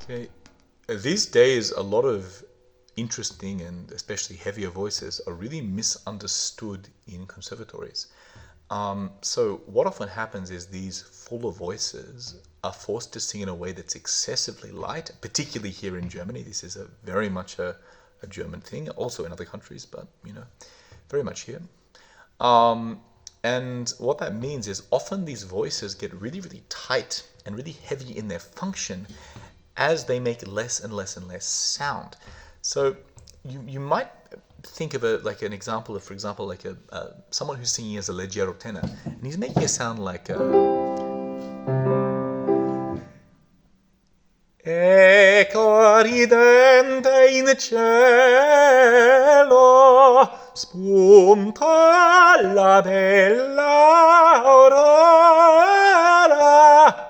Okay. These days, a lot of interesting and especially heavier voices are really misunderstood in conservatories. So what often happens is these fuller voices are forced to sing in a way that's excessively light, particularly here in Germany. This is very much a German thing, also in other countries, but very much here. And what that means is often these voices get really, really tight and really heavy in their function as they make less and less and less sound. So you might think of it like an example of, for example, like someone who's singing as a leggero tenor, and he's making a sound like Ecco ridente in cielo, spunta la bella aurora.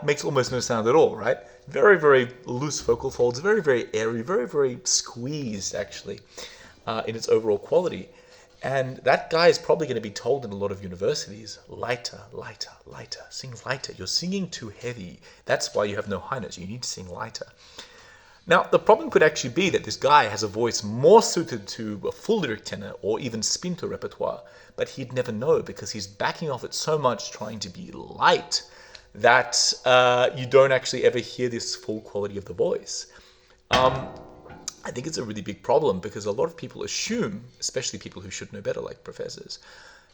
Makes almost no sound at all, right? Very, very loose vocal folds, very, very airy, very, very squeezed, actually, in its overall quality. And that guy is probably going to be told in a lot of universities, lighter, lighter, lighter, sing lighter. You're singing too heavy. That's why you have no high notes. You need to sing lighter. Now, the problem could actually be that this guy has a voice more suited to a full lyric tenor or even spinto repertoire, but he'd never know because he's backing off it so much trying to be light that you don't actually ever hear this full quality of the voice. I think it's a really big problem because a lot of people assume, especially people who should know better like professors,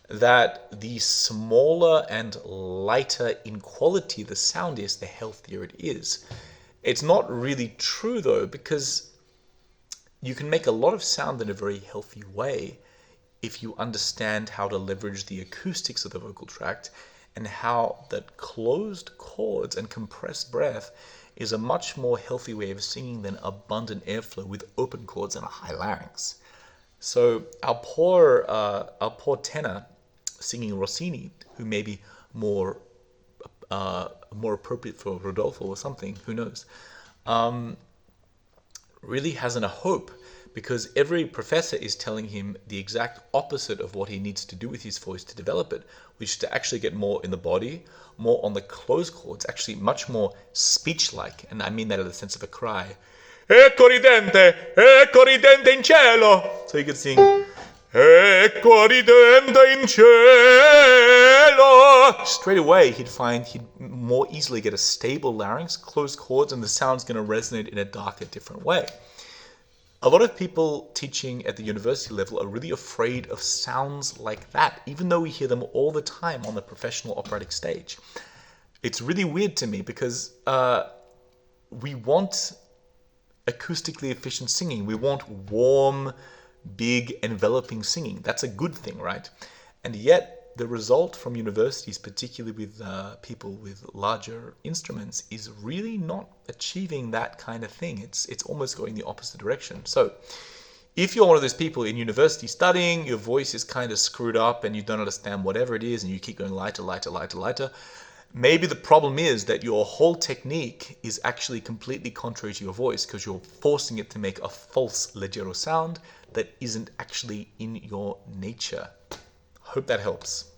that the smaller and lighter in quality the sound is, the healthier it is. It's not really true though, because you can make a lot of sound in a very healthy way if you understand how to leverage the acoustics of the vocal tract and how that closed chords and compressed breath is a much more healthy way of singing than abundant airflow with open chords and a high larynx. So our poor tenor singing Rossini, who may be more appropriate for Rodolfo or something, who knows, really hasn't a hope because every professor is telling him the exact opposite of what he needs to do with his voice to develop it, which is to actually get more in the body, more on the closed chords, actually much more speech-like, and I mean that in the sense of a cry. Ecco ridente in cielo. So you could sing, Ecco ridente in cielo. Straight away, he'd find he'd more easily get a stable larynx, closed chords, and the sound's going to resonate in a darker, different way. A lot of people teaching at the university level are really afraid of sounds like that, even though we hear them all the time on the professional operatic stage. It's really weird to me because we want acoustically efficient singing. We want warm, big, enveloping singing. That's a good thing, right? And yet, the result from universities, particularly with people with larger instruments, is really not achieving that kind of thing. It's almost going the opposite direction. So if you're one of those people in university studying, your voice is kind of screwed up and you don't understand whatever it is and you keep going lighter, lighter, lighter, lighter, maybe the problem is that your whole technique is actually completely contrary to your voice because you're forcing it to make a false leggero sound that isn't actually in your nature. Hope that helps.